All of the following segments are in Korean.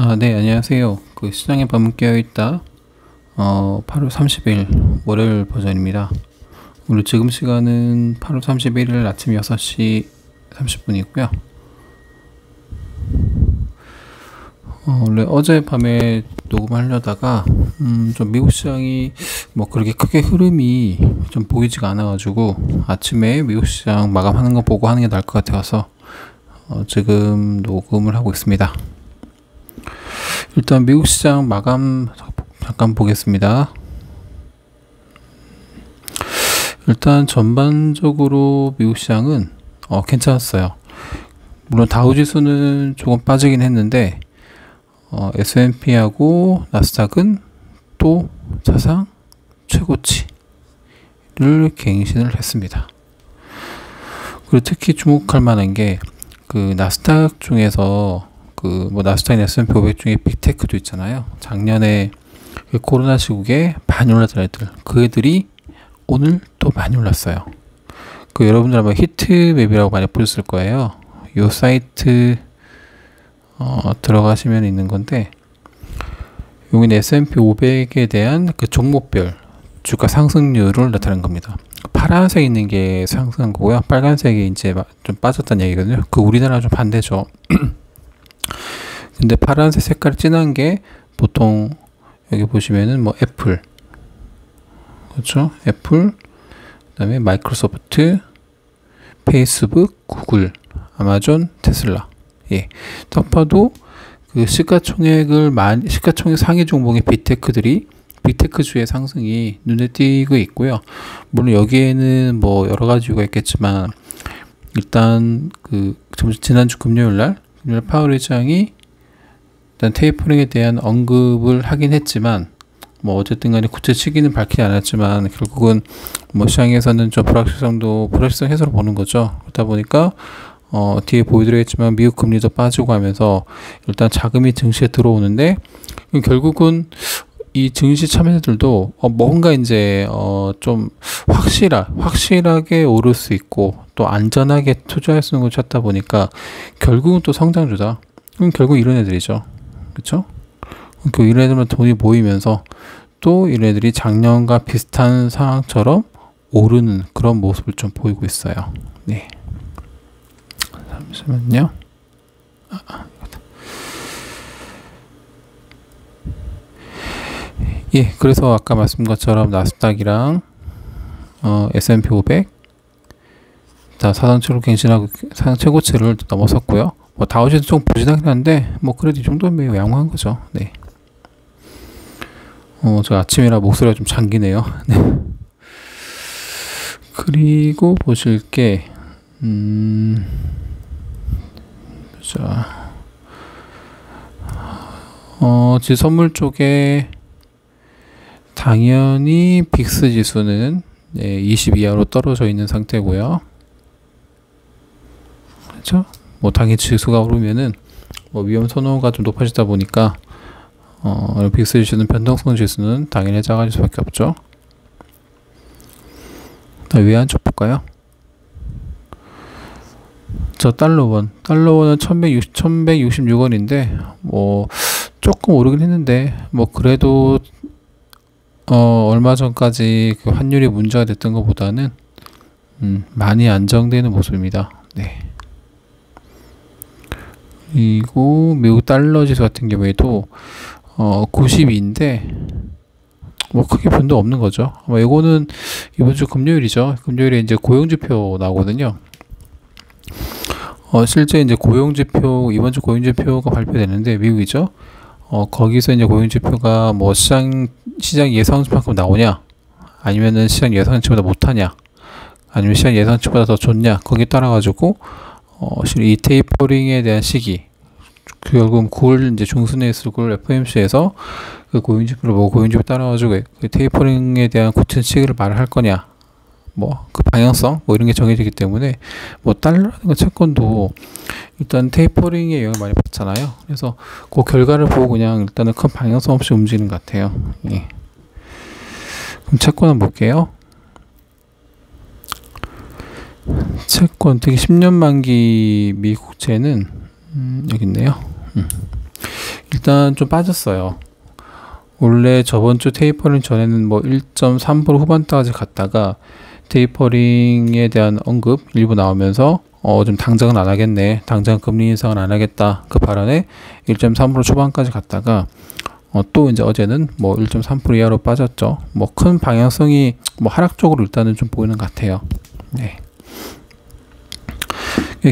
네, 안녕하세요. 시장에 밤은 깨어있다. 8월 30일 월요일 버전입니다. 오늘 지금 시간은 8월 31일 아침 6시 30분이고요. 원래 어젯밤에 녹음하려다가 좀 미국 시장이 뭐 그렇게 크게 흐름이 좀 보이지가 않아가지고 아침에 미국 시장 마감하는 거 보고 하는 게 나을 것 같아서 지금 녹음을 하고 있습니다. 일단 미국 시장 마감 잠깐 보겠습니다. 일단 전반적으로 미국 시장은 괜찮았어요. 물론 다우지수는 조금 빠지긴 했는데 S&P하고 나스닥은 또 사상 최고치를 갱신을 했습니다. 그리고 특히 주목할 만한 게 나스닥 중에서 나스닥이나 S&P 500 중에 빅테크도 있잖아요. 작년에 코로나 시국에 많이 올랐던 애들, 그 애들이 오늘 또 많이 올랐어요. 여러분들 아마 히트맵이라고 많이 보셨을 거예요. 이 사이트 들어가시면 있는 건데, 여기는 S&P 500에 대한 종목별 주가 상승률을 나타낸 겁니다. 파란색 있는 게 상승한 거고요. 빨간색이 이제 좀 빠졌다는 얘기거든요. 우리나라랑 좀 반대죠. 근데 파란색 색깔이 진한 게 보통 여기 보시면은 애플, 그렇죠? 애플, 그다음에 마이크로소프트, 페이스북, 구글, 아마존, 테슬라. 딱 봐도 시가총액 상위 종목의 빅테크주의 상승이 눈에 띄고 있고요. 물론 여기에는 뭐 여러 가지 이유가 있겠지만, 일단 지난주 금요일 파월 의장이 일단 테이퍼링에 대한 언급을 하긴 했지만, 뭐 어쨌든 간에 구체 시기는 밝히지 않았지만 결국은 뭐 시장에서는 좀 불확실성 해소로 보는 거죠. 그러다 보니까 뒤에 보여드리겠지만 미국 금리도 빠지고 하면서 일단 자금이 증시에 들어오는데, 결국은 이 증시 참여자들도 뭔가 이제 좀 확실하게 오를 수 있고 또 안전하게 투자할 수 있는 걸 찾다 보니까 결국은 또 성장주다. 그럼 결국 이런 애들이죠. 그렇죠? 이런 애들만 돈이 모이면서 또 이런 애들이 작년과 비슷한 상황처럼 오르는 그런 모습을 좀 보이고 있어요. 네. 잠시만요. 그래서 아까 말씀드린 것처럼 나스닥이랑 S&P 500 다 사상 최고치를 넘어섰고요. 뭐 다우지수 좀 부진하긴 한데 뭐 그래도 이 정도면 매우 양호한 거죠. 네. 저 아침이라 목소리가 좀 잠기네요. 네. 그리고 보실 게 자, 지금 선물 쪽에 당연히 빅스 지수는 20 이하로 떨어져 있는 상태고요. 그렇죠? 뭐 당연히 지수가 오르면은 뭐 위험 선호가 좀 높아지다 보니까 빅스 지수는 변동성 지수는 당연히 작아질 수밖에 없죠. 외환 쪽 볼까요? 저 달러원은 1166원인데 뭐 조금 오르긴 했는데 뭐 그래도 얼마 전까지 환율이 문제가 됐던 것보다는 많이 안정되는 모습입니다. 네. 그리고 미국 달러 지수 같은 경우에도 92인데 뭐 크게 변동 없는 거죠. 이거는 이번 주 금요일이죠. 금요일에 이제 고용지표 나오거든요. 실제 이제 이번 주 고용지표가 발표되는데 미국이죠. 거기서 이제 고용지표가 뭐 시장 예상치만큼 나오냐, 아니면은 시장 예상치보다 못하냐, 아니면 시장 예상치보다 더 좋냐, 거기에 따라 가지고 이 테이퍼링에 대한 시기, 결국 9월 이제 중순에 있을 걸 FOMC에서 고용지표를 보고 고용지표 따라가지고 테이퍼링에 대한 구체적인 시기를 말을 할 거냐, 뭐 방향성 뭐 이런 게 정해지기 때문에 뭐 달러라든가 채권도 일단 테이퍼링에 영향을 많이 받잖아요. 그래서 그 결과를 보고 그냥 일단은 큰 방향성 없이 움직이는 것 같아요. 그럼 채권 한번 볼게요. 채권 특히 10년 만기 미국채는 여기 있네요. 일단 좀 빠졌어요. 원래 저번 주 테이퍼링 전에는 뭐 1.3% 후반대까지 갔다가 테이퍼링에 대한 언급 일부 나오면서 좀 당장은 안 하겠네, 당장 금리 인상은 안 하겠다 그 발언에 1.3% 초반까지 갔다가 또 이제 어제는 뭐 1.3% 이하로 빠졌죠. 뭐 큰 방향성이 뭐 하락 쪽으로 일단은 좀 보이는 것 같아요. 네.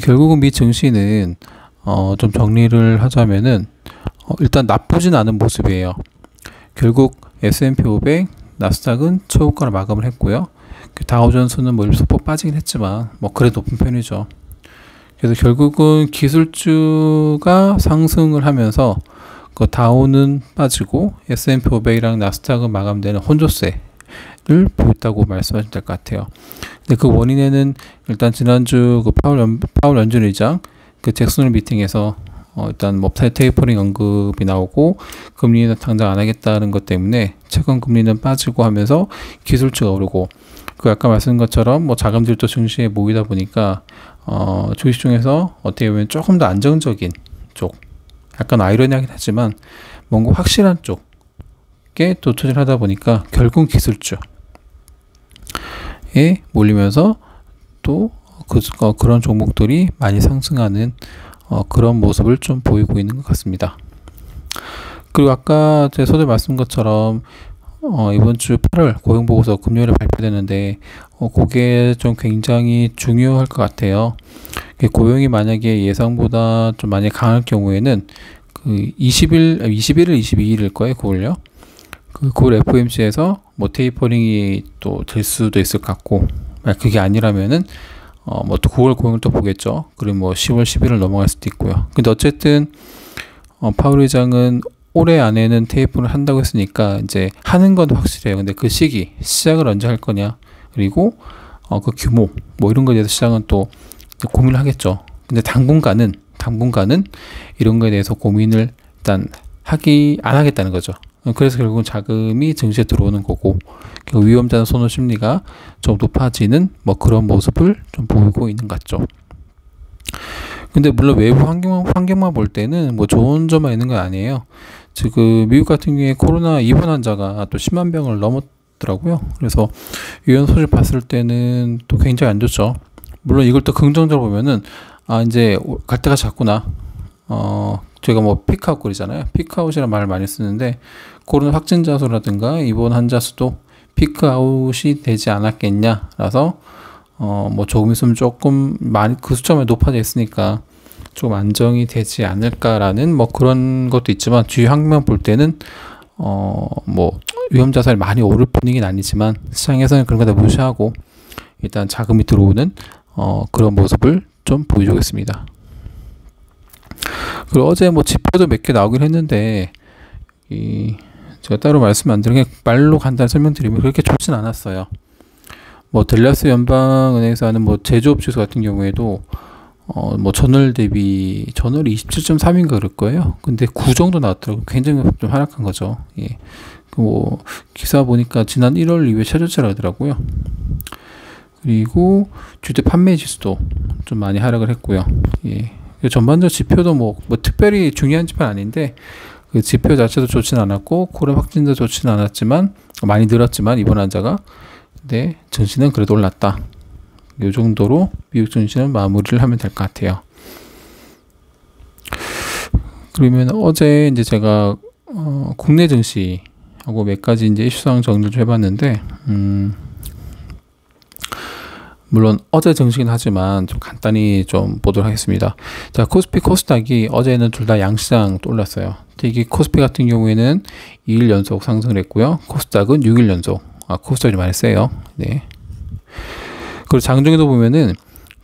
결국은 미 증시는 좀 정리를 하자면은 일단 나쁘진 않은 모습이에요. 결국 S&P 500, 나스닥은 최고가를 마감을 했고요. 다우존스는 뭐 1% 빠지긴 했지만 뭐 그래도 높은 편이죠. 그래서 결국은 기술주가 상승을 하면서 그 다우는 빠지고 S&P 500이랑 나스닥은 마감되는 혼조세를 보였다고 말씀하시면 될 것 같아요. 근데 그 원인에는 일단 지난주 그 파월 연준 의장 그 잭슨홀 미팅에서 일단 뭐 테이퍼링 언급이 나오고 금리는 당장 안 하겠다는 것 때문에 채권 금리는 빠지고 하면서 기술주가 오르고, 그 아까 말씀드린 것처럼 뭐 자금들도 증시에 모이다 보니까 주식 중에서 어떻게 보면 조금 더 안정적인 쪽, 약간 아이러니하긴 하지만 뭔가 확실한 쪽에 또 투자를 하다 보니까 결국 기술주에 몰리면서 또 그런 종목들이 많이 상승하는 그런 모습을 좀 보이고 있는 것 같습니다. 그리고 아까 제 서두에 말씀드린 것처럼 이번 주 8월 고용보고서 금요일에 발표되는데 그게 좀 굉장히 중요할 것 같아요. 고용이 만약에 예상보다 좀 많이 강할 경우에는 그 21일, 22일일 거예요. 9월요. 그 9월 FOMC에서 뭐 테이퍼링이 또 될 수도 있을 것 같고, 그게 아니라면은 뭐 또 9월 고용을 또 보겠죠. 그리고 뭐 10월, 11월 넘어갈 수도 있고요. 근데 어쨌든 파월 의장은 올해 안에는 테이퍼를 한다고 했으니까 이제 하는 건 확실해요. 근데 그 시기, 시작을 언제 할 거냐, 그리고 그 규모 뭐 이런 거에 대해서 시장은 또 고민을 하겠죠. 근데 당분간은 이런 거에 대해서 고민을 일단 안 하겠다는 거죠. 그래서 결국은 자금이 증시에 들어오는 거고, 위험자산 선호 심리가 좀 높아지는 뭐 그런 모습을 좀 보이고 있는 것 같죠. 근데 물론 외부 환경만 볼 때는 뭐 좋은 점만 있는 건 아니에요. 지금 미국 같은 경우에 코로나 입원 환자가 또 10만 병을 넘었더라고요. 그래서 이런 소식 봤을 때는 또 굉장히 안 좋죠. 물론 이걸 또 긍정적으로 보면은 이제 갈 때가 잤구나. 제가 뭐 피크아웃 그러잖아요. 피크아웃이라는 말을 많이 쓰는데, 코로나 확진자 수라든가 입원 환자 수도 피크아웃이 되지 않았겠냐. 라서 뭐 조금 있으면 조금 많이 그 숫자만 높아져 있으니까 좀 안정이 되지 않을까라는 뭐 그런 것도 있지만, 주위 환경만 볼 때는 뭐 위험 자산이 많이 오를 분위기는 아니지만 시장에서는 그런 거 다 무시하고 일단 자금이 들어오는 그런 모습을 좀 보여주고 있습니다. 그리고 어제 뭐 지표도 몇 개 나오긴 했는데 제가 따로 말씀 안 드린 게 말로 간단히 설명드리면 그렇게 좋진 않았어요. 뭐 댈러스 연방은행에서 하는 뭐 제조업 지수 같은 경우에도 뭐 전월 대비 전월이 27.3인가 그럴 거예요. 근데 9 정도 나왔더라고요. 굉장히 좀 하락한 거죠. 예. 뭐 기사 보니까 지난 1월 이후에 최저치라 하더라고요. 그리고 주택 판매 지수도 좀 많이 하락을 했고요. 예. 전반적 지표도 뭐 특별히 중요한 지표는 아닌데 그 지표 자체도 좋지는 않았고 코로나 확진자 좋지는 않았지만 많이 늘었지만 입원 환자가, 근데 증시는 그래도 올랐다. 이 정도로 미국 증시는 마무리를 하면 될 것 같아요. 그러면 어제 이제 제가 국내 증시하고 몇 가지 이제 이슈상 정리를 좀 해봤는데, 물론 어제 증시긴 하지만 좀 간단히 좀 보도록 하겠습니다. 자, 코스피, 코스닥이 어제는 둘 다 양시장 또 올랐어요. 특히 코스피 같은 경우에는 2일 연속 상승을 했고요. 코스닥은 6일 연속. 코스닥이 많이 세요. 네. 그리고 장중에도 보면은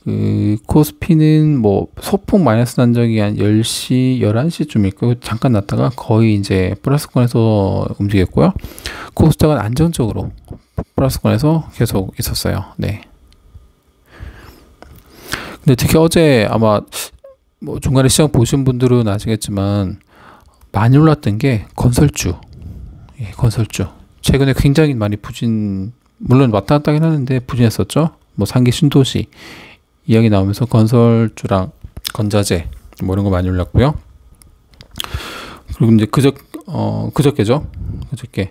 그 코스피는 뭐 소폭 마이너스 난 적이 한 10시, 11시쯤일 거고 잠깐 났다가 거의 이제 플러스권에서 움직였고요. 코스닥은 안정적으로 플러스권에서 계속 있었어요. 네. 근데 특히 어제 아마 뭐 중간에 시장 보신 분들은 아시겠지만 많이 올랐던 게 건설주. 예, 건설주. 최근에 굉장히 많이 물론 왔다 갔다 하긴 하는데 부진했었죠. 뭐 상기 신도시 이야기 나오면서 건설주랑 건자재 뭐 이런 거 많이 올랐고요. 그리고 이제 그저께죠. 그저께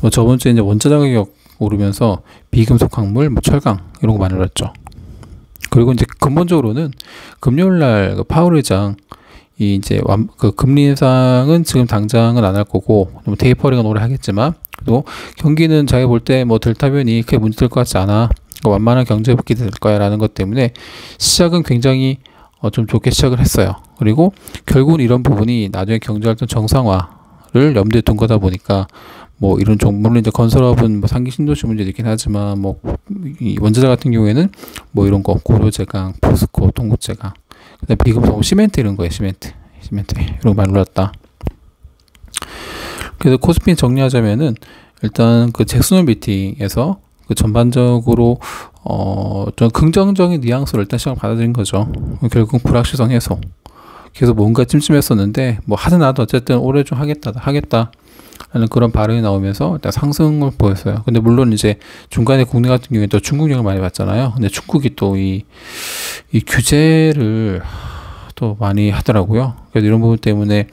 뭐 저번 주에 이제 원자재 가격 오르면서 비금속 광물, 뭐 철강 이런 거 많이 올랐죠. 그리고 이제 근본적으로는 금요일 날 그 파월 의장 이 이제 그 금리 인상은 지금 당장은 안 할 거고 뭐 테이퍼링은 오래 하겠지만 또 경기는 자기가 볼 때 뭐 델타 변이 크게 문제될 것 같지 않아. 완만한 경제 회복이 될 거야라는 것 때문에 시작은 굉장히 좀 좋게 시작을 했어요. 그리고 결국은 이런 부분이 나중에 경제활동 정상화를 염두에 둔 거다 보니까 뭐 이런 물론 이제 건설업은 뭐 상기 신도시 문제도 있긴 하지만 뭐 이 원자재 같은 경우에는 뭐 이런 거 고려제강, 포스코, 동국제강, 그다음 비금속, 시멘트 이런 거예요. 시멘트 이런 거 많이 올랐다. 그래서 코스피 정리하자면은 일단 그 잭슨홀 미팅에서 그 전반적으로 좀 긍정적인 뉘앙스를 일단 시장 받아들인 거죠. 결국 불확실성 해소. 그래서 뭔가 찜찜했었는데 뭐 하든 나도 어쨌든 올해 좀 하겠다 라는 그런 발언이 나오면서 일단 상승을 보였어요. 근데 물론 이제 중간에 국내 같은 경우에 또 중국 영향을 많이 받잖아요. 근데 중국이 또 이 규제를 또 많이 하더라고요. 그래서 이런 부분 때문에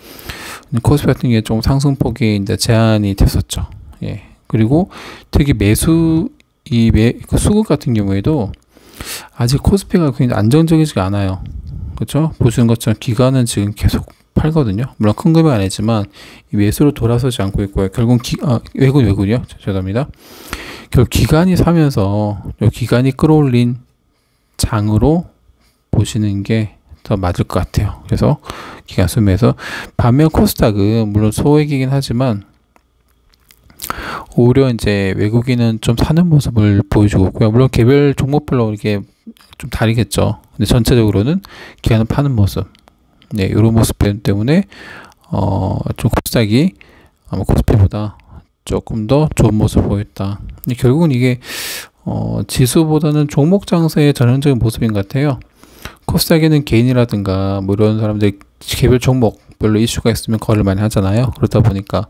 코스피 같은 게 좀 상승폭이 이제 제한이 됐었죠. 예. 그리고 특히 그 수급 같은 경우에도 아직 코스피가 굉장히 안정적이지가 않아요. 그렇죠? 보시는 것처럼 기관은 지금 계속 팔거든요. 물론 큰 금액 아니지만 이 매수로 돌아서지 않고 있고요. 결국 외국이요. 죄송합니다. 결국 기관이 사면서 기관이 끌어올린 장으로 보시는 게 더 맞을 것 같아요. 그래서 기관 수매에서 반면 코스닥은 물론 소액이긴 하지만 오히려 이제 외국인은 좀 사는 모습을 보여주고 있고요. 물론 개별 종목별로 이렇게 좀 다르겠죠. 근데 전체적으로는 기관은 파는 모습. 네, 이런 모습 때문에 좀 코스닥이 아마 코스피보다 조금 더 좋은 모습을 보였다. 근데 결국은 이게 지수보다는 종목 장세의 전형적인 모습인 것 같아요. 코스닥에는 개인이라든가 뭐 이런 사람들 개별 종목별로 이슈가 있으면 거래를 많이 하잖아요. 그러다 보니까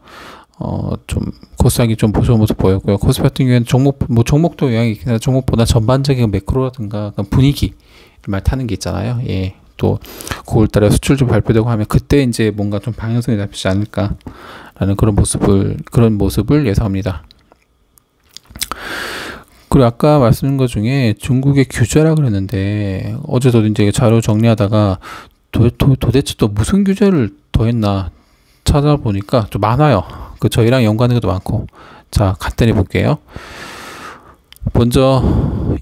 좀 코스닥이 좀 좋은 모습 보였고요. 코스피 같은 경우에는 종목도 영향이 있긴 하지만 종목보다 전반적인 매크로라든가 분위기를 많이 타는 게 있잖아요. 예. 또 9월달에 수출 좀 발표되고 하면 그때 이제 뭔가 좀 방향성이 잡히지 않을까라는 그런 모습을 예상합니다. 그리고 아까 말씀드린 것 중에 중국의 규제라 그랬는데 어제 저도 이제 자료 정리하다가 도대체 또 무슨 규제를 더했나 찾아보니까 좀 많아요. 그 저희랑 연관된 것도 많고. 자, 간단히 볼게요. 먼저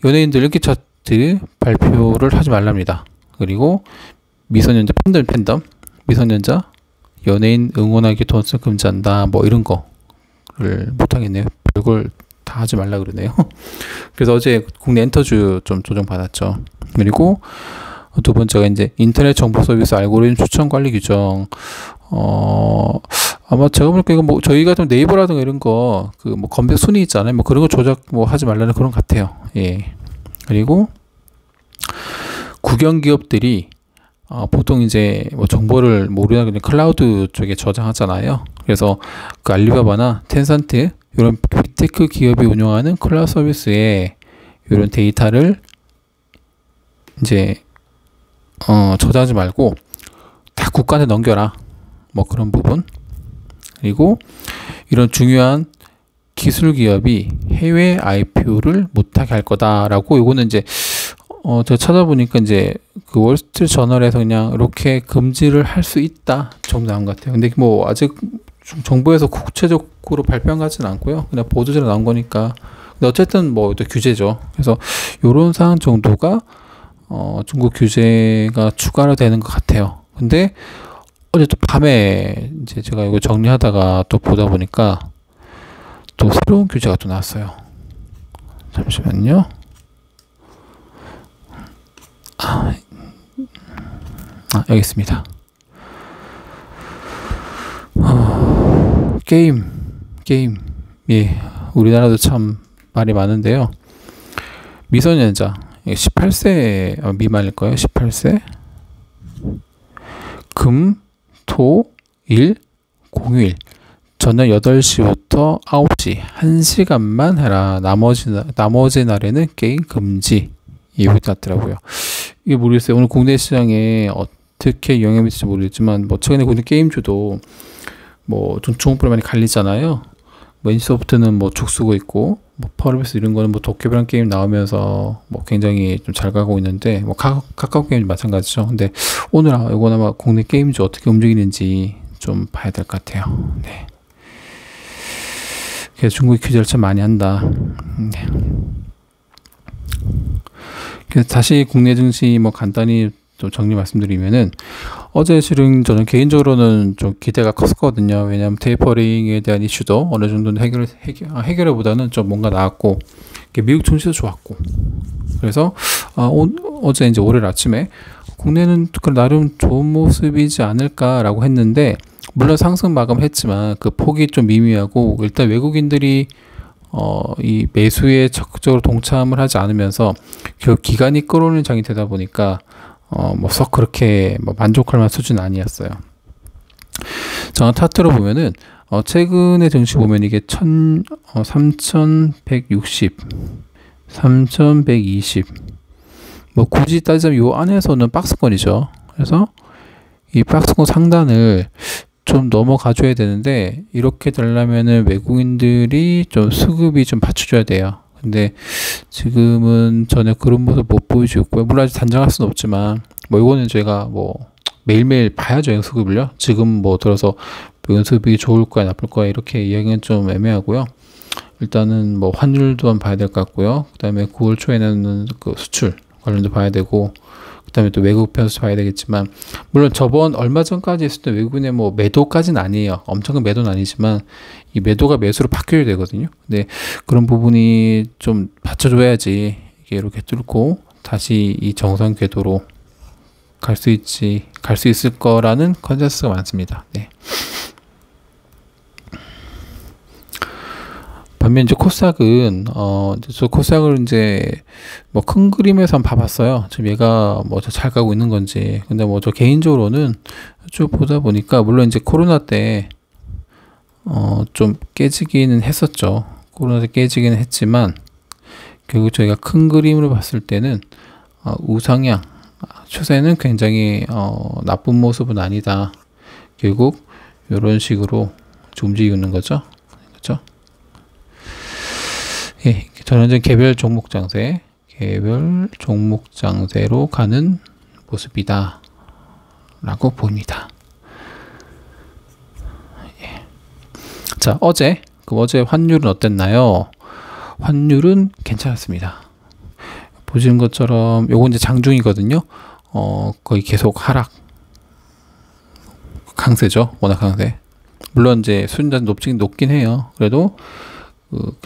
연예인들 일기 차트 발표를 하지 말랍니다. 그리고 미성년자 팬덤 미성년자 연예인 응원하기 돈쓰 금지한다 뭐 이런 거를 못하겠네요. 별걸 다 하지 말라 그러네요. 그래서 어제 국내 엔터주 좀 조정받았죠. 그리고 두 번째가 이제 인터넷 정보 서비스 알고리즘 추천 관리 규정. 아마 제가 보니까 이거 뭐 저희 같은 네이버라든가 이런 거 그 뭐 검색 순위 있잖아요. 뭐 그런 거 조작 뭐 하지 말라는 그런 것 같아요. 예. 그리고 국영 기업들이 보통 이제 뭐 정보를 뭐 우리나라 그냥 클라우드 쪽에 저장하잖아요. 그래서 그 알리바바나 텐센트 이런 빅테크 기업이 운영하는 클라우드 서비스에 이런 데이터를 이제 저장하지 말고 다 국가한테 넘겨라. 뭐 그런 부분. 그리고 이런 중요한 기술 기업이 해외 IPO를 못하게 할 거다라고 이거는 이제 제가 찾아보니까 이제 그 월스트리트 저널에서 그냥 이렇게 금지를 할 수 있다 정도 나온 것 같아요. 근데 뭐 아직 정부에서 구체적으로 발표한 것 같지는 않고요. 그냥 보도자료 나온 거니까. 근데 어쨌든 뭐 또 규제죠. 그래서 요런 사안 정도가 중국 규제가 추가로 되는 것 같아요. 근데 어제 또 밤에 이제 제가 이거 정리하다가 또 보다 보니까 또 새로운 규제가 또 나왔어요. 잠시만요. 여기 있습니다. 게임. 예. 우리나라도 참 말이 많은데요. 미성년자. 18세 미만일 거예요. 18세. 금, 토, 일, 공휴일. 저녁 8시부터 9시 1시간만 해라. 나머지 날에는 게임 금지. 이렇게 났더라고요. 이게 모르겠어요. 오늘 국내 시장에 어떻게 영향을 미칠지 모르겠지만 뭐 최근에 국내 게임주도 뭐 중국분이 많이 갈리잖아요. 뭐 NC소프트는 뭐 죽쓰고 있고, 뭐 파워비스 이런 거는 뭐 도쿄비랑 게임 나오면서 뭐 굉장히 좀 잘 가고 있는데, 뭐 카카오 게임도 마찬가지죠. 근데 오늘 이건 아마 국내 게임즈 어떻게 움직이는지 좀 봐야 될 것 같아요. 네. 그래서 중국이 규제를 참 많이 한다. 네. 그래서 다시 국내 증시 뭐 간단히 좀 정리 말씀드리면은, 어제 실은 저는 개인적으로는 좀 기대가 컸거든요. 왜냐하면 테이퍼링에 대한 이슈도 어느 정도는 해결보다는 좀 뭔가 나왔고, 미국 증시도 좋았고, 그래서 어제 이제 월요일 아침에 국내는 나름 좋은 모습이지 않을까라고 했는데, 물론 상승 마감했지만 그 폭이 좀 미미하고, 일단 외국인들이 이 매수에 적극적으로 동참을 하지 않으면서 결국 기간이 끌어오는 장이 되다 보니까 뭐 썩 그렇게 뭐 만족할 만한 수준은 아니었어요. 저 차트로 보면은 최근의 증시 보면 이게 3160, 3120, 뭐 굳이 따지자면 요 안에서는 박스권이죠. 그래서 이 박스권 상단을 좀 넘어가 줘야 되는데, 이렇게 되려면은 외국인들이 좀 수급이 좀 받쳐줘야 돼요. 근데 지금은 전혀 그런 모습 못 보여주고 있고요. 물론 아직 단정할 수는 없지만, 뭐 이거는 저희가 뭐 매일매일 봐야죠, 연수급을요. 지금 뭐 들어서 연수급이 좋을 거야 나쁠 거야 이렇게 이야기는 좀 애매하고요. 일단은 뭐 환율도 한번 봐야 될 것 같고요. 그 다음에 9월 초에는 그 수출 관련도 봐야 되고, 그 다음에 또 외국 변수 봐야 되겠지만, 물론 저번 얼마 전까지 했을 때 외국인의 뭐 매도까지는 아니에요. 엄청난 매도는 아니지만 이 매도가 매수로 바뀌어야 되거든요. 근데 그런 부분이 좀 받쳐줘야지 이게 이렇게 뚫고 다시 이 정상 궤도로 갈 수 있을 거라는 컨센서스가 많습니다. 네. 반면 이제 코스닥은 저 코스닥을 이제 뭐 큰 그림에서 한번 봐봤어요. 지금 얘가 뭐 잘 가고 있는 건지. 근데 뭐 저 개인적으로는 쭉 보다 보니까, 물론 이제 코로나 때 좀 깨지기는 했었죠. 코로나 때 깨지기는 했지만 결국 저희가 큰 그림으로 봤을 때는 우상향 추세는 굉장히 나쁜 모습은 아니다. 결국 이런 식으로 움직이고 있는 거죠. 그렇죠? 예, 전형적인 개별 종목 장세로 가는 모습이다 라고 봅니다. 예. 자, 어제 환율은 어땠나요? 환율은 괜찮았습니다. 보시는 것처럼 요건 이제 장중이거든요. 거의 계속 하락, 강세죠. 워낙 강세. 물론 이제 수준이 높긴 해요. 그래도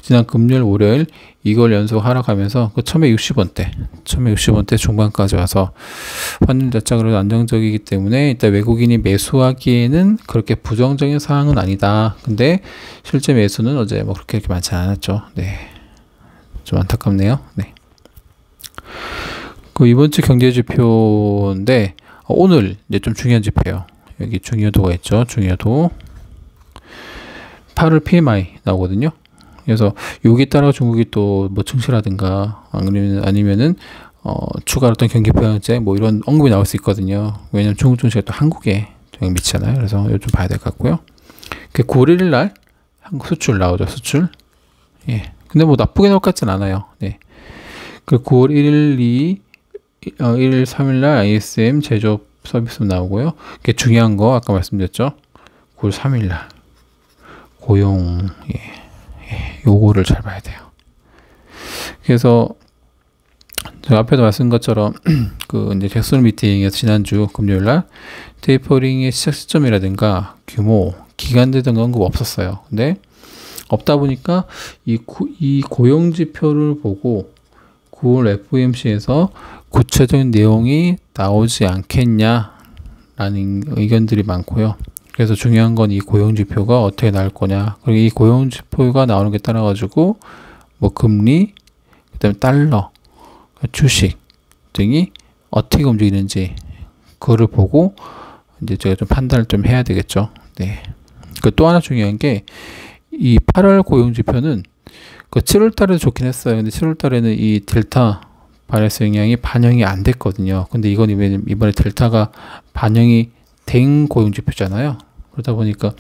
지난 금요일, 월요일 이걸 연속 하락하면서 그 1160원대 중반까지 와서 환율 자체가 그래도 안정적이기 때문에 일단 외국인이 매수하기에는 그렇게 부정적인 상황은 아니다. 근데 실제 매수는 어제 뭐 그렇게 많지 않았죠. 네, 좀 안타깝네요. 네. 그 이번 주 경제 지표인데 오늘 이제 좀 중요한 지표예요. 여기 중요도가 있죠. 중요도 8월 PMI 나오거든요. 그래서 여기 따라 중국이 또 뭐 증시라든가 아니면은 추가로 어떤 경기 부양제 뭐 이런 언급이 나올 수 있거든요. 왜냐면 중국 증시가 또 한국에 영향 미치잖아요. 그래서 이거 좀 봐야 될 것 같고요. 그 9월 1일 날 한국 수출 나오죠. 수출. 예. 근데 뭐 나쁘게 나올 것 같진 않아요. 네. 그 9월 1일 3일 날 ISM 제조업 서비스 나오고요. 그게 중요한 거 아까 말씀드렸죠. 9월 3일 날 고용, 요거를 잘 봐야 돼요. 그래서 제가 앞에도 말씀드린 것처럼 그 이제 잭슨 미팅에서 지난주 금요일 날 테이퍼링의 시작 시점이라든가 규모, 기간대 등 언급 없었어요. 근데 없다 보니까 이 고용 지표를 보고 9월 FOMC에서 구체적인 내용이 나오지 않겠냐라는 의견들이 많고요. 그래서 중요한 건 이 고용지표가 어떻게 나올 거냐. 그리고 이 고용지표가 나오는 게 따라 가지고 뭐 금리, 그다음에 달러, 주식 등이 어떻게 움직이는지 그거를 보고 이제 제가 좀 판단을 좀 해야 되겠죠. 네. 그 또 하나 중요한 게 이 8월 고용지표는 그 7월 달에도 좋긴 했어요. 근데 7월 달에는 이 델타 바이러스 영향이 반영이 안 됐거든요. 근데 이건 이번에 델타가 반영이 된 고용지표잖아요. 그러다 보니까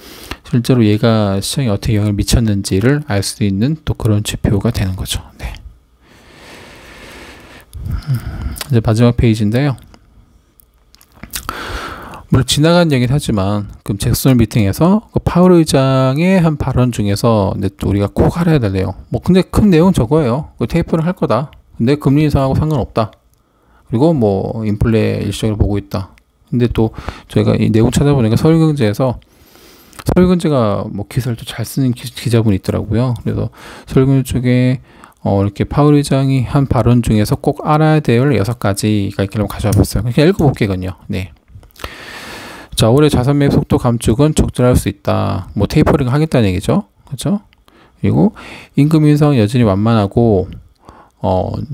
실제로 얘가 시장에 어떻게 영향을 미쳤는지를 알 수 있는 또 그런 지표가 되는 거죠. 네. 이제 마지막 페이지인데요. 물론 지나간 얘기는 하지만 그럼 잭슨 미팅에서 그 파월 의장의 한 발언 중에서 또 우리가 꼭 알아야 될 내용. 뭐 근데 큰 내용 저거예요. 그 테이프를 할 거다. 근데 금리 인상하고 상관없다. 그리고 뭐 인플레 일시적으로 보고 있다. 근데 또 저희가 이 내용 찾아보니까 서울경제에서 서울경제가 뭐 기사를 또 잘 쓰는 기자분이 있더라고요. 그래서 서울경제 쪽에 이렇게 파월 의장이 한 발언 중에서 꼭 알아야 될 6가지가 있길래 가져와 봤어요. 그냥 읽어볼게요. 네. 자, 올해 자산 매입 속도 감축은 적절할 수 있다. 뭐 테이퍼링 하겠다는 얘기죠. 그렇죠? 그리고 임금 인상은 여전히 완만하고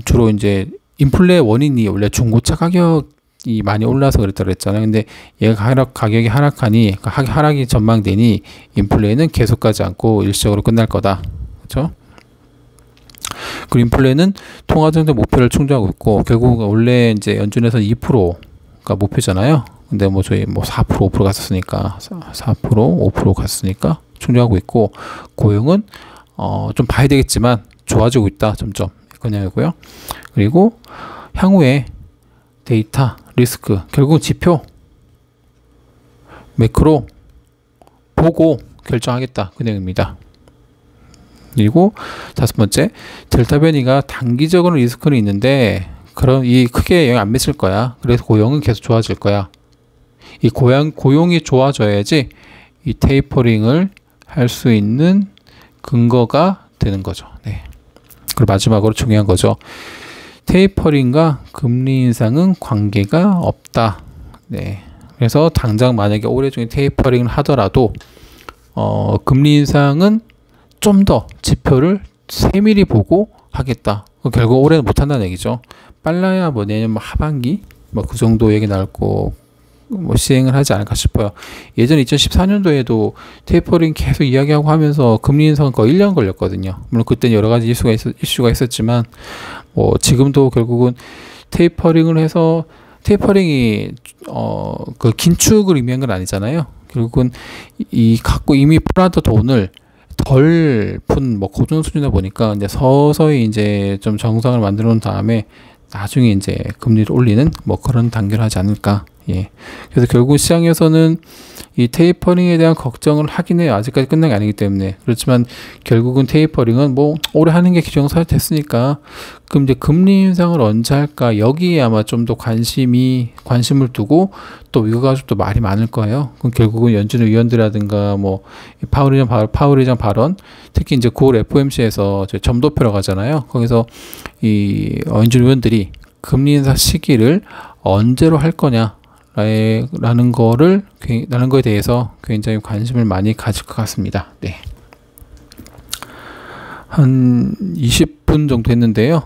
주로 이제 인플레 원인이 원래 중고차 가격이 많이 올라서 그랬다 그랬잖아요. 근데 얘가 가격이 하락하니 하락이 전망되니 인플레는 계속 가지 않고 일시적으로 끝날 거다. 그렇죠? 그리고 인플레는 통화정책 목표를 충족하고 있고 결국 원래 이제 연준에서 2%가 목표잖아요. 근데 뭐 저희 뭐 4% 5% 갔었으니까 4% 5% 갔으니까 충족하고 있고 고용은 좀 봐야 되겠지만 좋아지고 있다 점점 그냥이고요. 그리고 향후에 데이터 리스크 결국 지표 매크로 보고 결정하겠다 그 내용입니다. 그리고 5번째 델타 변이가 단기적으로 리스크는 있는데 그럼 이 크게 영향 안 미칠 거야. 그래서 고용은 계속 좋아질 거야. 이 고용이 좋아져야지 이 테이퍼링을 할 수 있는 근거가 되는 거죠. 네. 그리고 마지막으로 중요한 거죠. 테이퍼링과 금리 인상은 관계가 없다. 네. 그래서 당장 만약에 올해 중에 테이퍼링을 하더라도 금리 인상은 좀 더 지표를 세밀히 보고 하겠다. 결국 올해는 못 한다는 얘기죠. 빨라야 뭐 내년 뭐 하반기 뭐 그 정도 얘기 나올 거 뭐 시행을 하지 않을까 싶어요. 예전 2014년도에도 테이퍼링 계속 이야기하고 하면서 금리 인상은 거의 1년 걸렸거든요. 물론 그때는 여러 가지 이슈가 있었지만 뭐 지금도 결국은 테이퍼링을 해서 테이퍼링이 그 긴축을 의미한 건 아니잖아요. 결국은 이 갖고 이미 풀어놨던 돈을 덜 푼 뭐 고정 수준이다 보니까 이제 서서히 이제 좀 정상을 만들어 놓은 다음에 나중에 이제 금리를 올리는 뭐 그런 단계를 하지 않을까. 예. 그래서 결국 시장에서는 이 테이퍼링에 대한 걱정을 하긴 해요. 아직까지 끝난 게 아니기 때문에. 그렇지만 결국은 테이퍼링은 뭐 올해 하는 게 기정사실 됐으니까 그럼 이제 금리 인상을 언제 할까 여기에 아마 좀 더 관심을 두고 또 이거 가지고 또 말이 많을 거예요. 그럼 결국은 연준 의원들이라든가 뭐 파월 의장 발언 특히 이제 9월 FOMC에서 점도표로 가잖아요. 거기서 이 연준 의원들이 금리 인사 시기를 언제로 할 거냐 라는 거에 대해서 굉장히 관심을 많이 가질 것 같습니다. 네. 한 20분 정도 했는데요.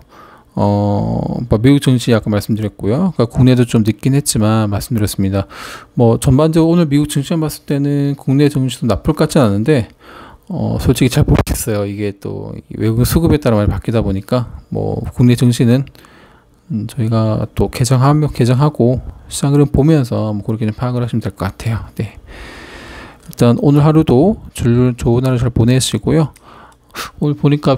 미국 증시 아까 말씀드렸고요. 그러니까 국내도 좀 늦긴 했지만 말씀드렸습니다. 뭐 전반적으로 오늘 미국 증시만 봤을 때는 국내 증시도 나쁠 것 같지는 않은데 솔직히 잘 모르겠어요. 이게 또 외국 수급에 따라 많이 바뀌다 보니까 뭐 국내 증시는 저희가 또 개정하고 시장을 보면서 뭐 그렇게 좀 파악을 하시면 될 것 같아요. 네. 일단 오늘 하루도 좋은 하루 잘 보내시고요. 오늘 보니까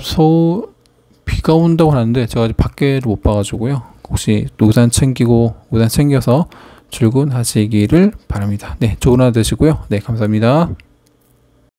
비가 온다고 하는데 제가 아직 밖에를 못 봐가지고요. 혹시 우산 챙겨서 출근하시기를 바랍니다. 네, 좋은 하루 되시고요. 네, 감사합니다.